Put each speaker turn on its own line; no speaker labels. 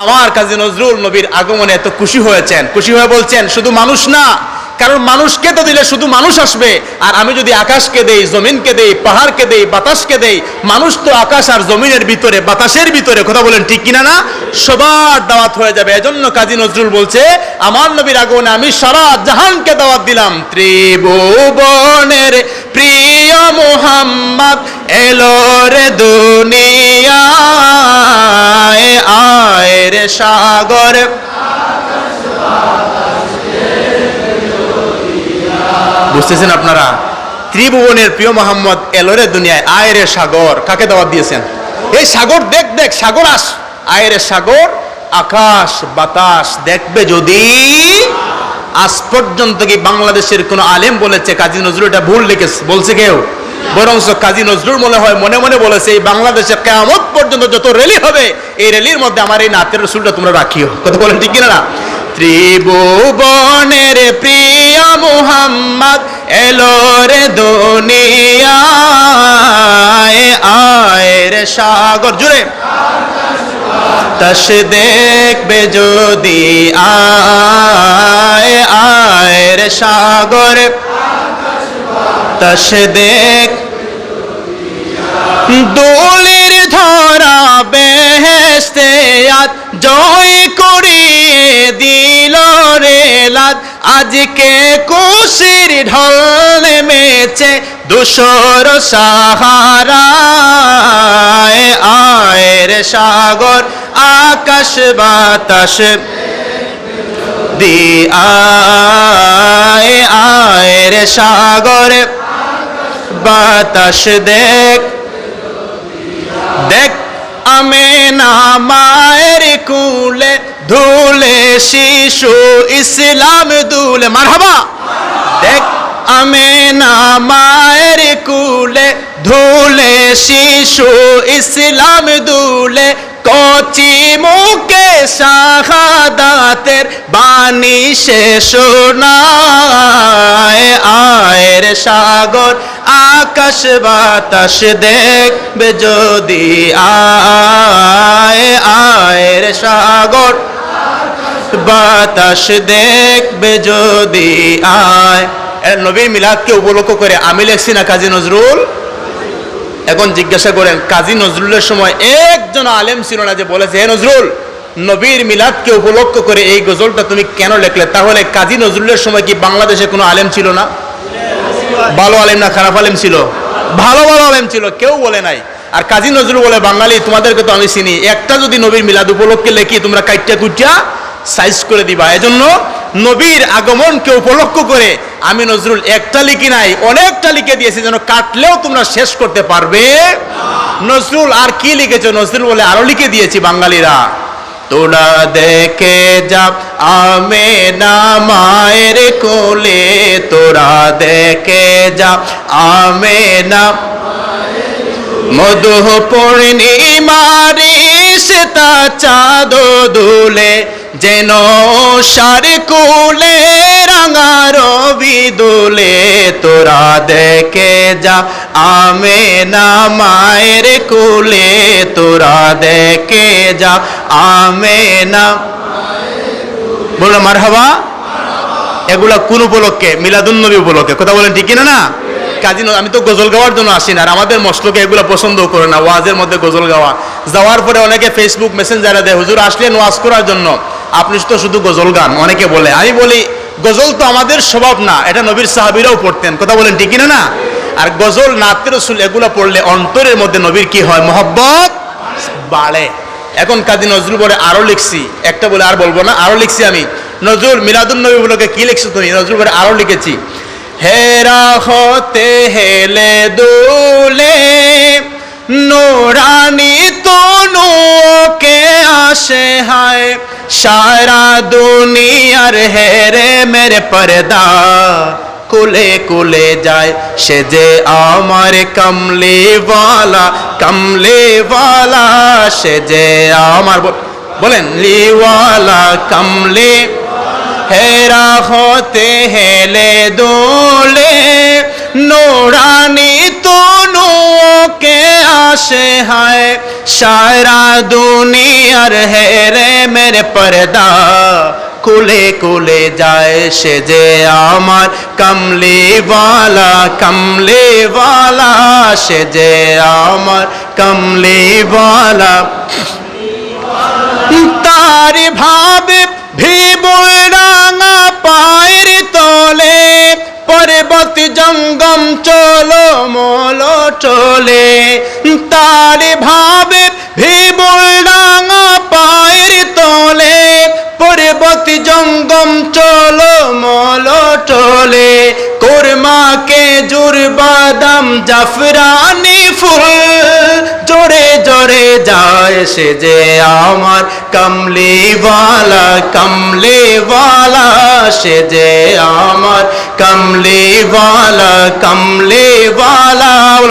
আমার কাজী নজরুল নবীর আগমনে এত খুশি হয়েছেন, খুশি হয়ে বলছেন শুধু মানুষ না, কারণ মানুষকে তো দিলে শুধু মানুষ আসবে, আর আমি যদি আকাশকে দেই, জমিনকে দেই, পাহাড়কে দেই, বাতাসকে দেই, মানুষ তো আকাশ আর জমিনের ভিতরে, বাতাসের ভিতরে, কথা বলেন ঠিক কিনা না, সবার দাওয়াত হয়ে যাবে। এজন্য কাজী নজরুল বলছে আমার নবীর আগমনে আমি সারা জাহানকে দাওয়াত দিলাম। ত্রিভুবনের প্রিয় মুহাম্মদ এলো রে দুনিয়ায়, আয় রে সাগর বুঝতেছেন আপনারা? ত্রিভুবনের প্রিয় মোহাম্মদ এলো রে দুনিয়ায়, আয় রে সাগর। কাকে দাওয়াত দিয়েছেন? এই সাগর দেখ দেখ, সাগর আস, আয় রে সাগর, আকাশ বাতাস দেখবে যদি। আজ পর্যন্ত কি বাংলাদেশের কোন আলেম বলেছে কাজী নজরুল এটা ভুল লিখেছে? বলছে কেউ? বরঞ্চ কাজী নজরুল মনে হয় মনে মনে বলেছে এই বাংলাদেশের কিয়ামত পর্যন্ত যত র্যালি হবে এই র্যালির মধ্যে আমার এই নাতের রসুলটা তোমরা রাখিও। কথা বলেন ঠিক কিনা না? ত্রিভুবনের প্রিয় মুহাম্মদ এলো রে দুনিয়ায়, আয় রে সাগর, জুড়ে তস দেখবে যদি, আয় আয় রে সাগর তস দেখ। দোলের ধরা বেহেশতে আজ জয় করিয়ে দিল রে লাদ, আজকে খুশির ঢল নেমেছে দুশোর সাহারায়, আয় রে সাগর আকাশ বাতাস দি, আয় আয় রে সাগর বাতাস দেখ দেখ। আমেনা মায়ের কুলে ধুলে শিশু ইসলাম দুলে, মারহাবা। দেখ আমেনা মায়ের কুলে ধুলে শিশু ইসলাম দুলে, কচি মুখে শাহাদাতের বাণী সে শোনায়, আয় রে সাগর আকাশ বাতাস দেখবে যদি, আয় আয় রে সাগর বাতাস দেখবে যদি, আয়। নবীর মিলাদকে উপলক্ষ করে আমি লেখছি না কাজী নজরুল? এখন জিজ্ঞাসা করেন কাজী নজরুলের সময় একজন আলেম ছিল না যে বলেছে হে নজরুল নবীর মিলাদকে উপলক্ষ করে এই গজলটা তুমি কেন লেখলে? তাহলে কাজী নজরুলের সময় কি বাংলাদেশে কোনো আলেম ছিল না? ভালো আলেম না খারাপ আলেম ছিল? ভালো ভালো আলেম ছিল, কেউ বলে নাই। আর কাজী নজরুল বলে বাঙালি তোমাদেরকে তো আমি চিনি, একটা যদি নবীর মিলাদ উপলক্ষে লেখি তোমরা কাইটটা কুইটা সাইজ করে দিবা। এজন্য নবীর আগমনকে উপলক্ষ করে আমি নজরুল একটা লিখি নাই, অনেকটা লিখে দিয়েছি, যেন কাটলেও তোমরা শেষ করতে পারবে। নজরুল আর কি লিখেছে? নজরুল বলে আরো লিখে দিয়েছি বাঙালিরা, তোরা দেখে যা আমেনা মায়ের কোলে, তোরা দেখে যা আমেনা মধু পূর্ণিমার তা চাঁদ দুলে, যেন সার কুলে রাঙা রবি দুলে, তোরা দেখে যা আমেনা মায়ের কুলে, তোরা দেখে যা আমেনা। বলো মারহাবা। এগুলা কোন উপলক্ষে? মিলাদুন নবী উপলক্ষে। কথা বলেন ঠিক কিনা না? কাজী আমি তো গজল গাওয়ার জন্য আসি না, আর আমাদের মশলকে এগুলো পছন্দ করে না, ওয়াজের মধ্যে গজল গাওয়া। যাওয়ার পরে অনেকে ফেসবুক মেসেঞ্জারে দেয় হুজুর আসলেন ওয়াজ করার জন্য, আপনি তো শুধু গজল গান, অনেকে বলে। আমি বলি গজল তো আমাদের স্বভাব না, এটা নবীর সাহাবীরাও পড়তেন। কথা বলেন ঠিক কিনা না? আর গজল নাতে রসুল এগুলো পড়লে অন্তরের মধ্যে নবীর কি হয়? মহব্বত বাড়ে। এখন কাজী নজরুল বলে আরো লিখছি, একটা বলে আর বলবো না, আরো লিখছি আমি। নজরুল মিলাদুন নবী বলে কি লিখছো তুমি? নজরুল বলে আরো লিখেছি, হেরা হতে হেলে দুলে নোরানি তনুকে আসে হায়, সারা দুনিয়ার হেরে মেরে পর্দা কুলে কুলে যায়, সে যে আমার কমলিওয়ালা কমলিওয়ালা, সে যে আমার বলেন লিওয়ালা কমলি, হেরা হতে হেলে দোলে নোরানি তনুকে আসে হায়, সারা দুনিয়ার হেরে মেরে পর্দা কুলে কুলে যায় সে যে আমার কমলিওয়ালা সে যে আমার কমলিওয়ালা তার ভাবে ভিবুল রাঙা পায়ের তলে পর্বত জঙ্গম চলো মলো চলে তার ভাবে ভিবুল রাঙা পায়ের তলে পর্বত জঙ্গম চলো মলো চলে কোরমাকে জুর বাদাম জাফরানি ফুল জোরে জোরে যায় সে যে আমার কমলিওয়ালা সে যে আমার কমলিওয়ালা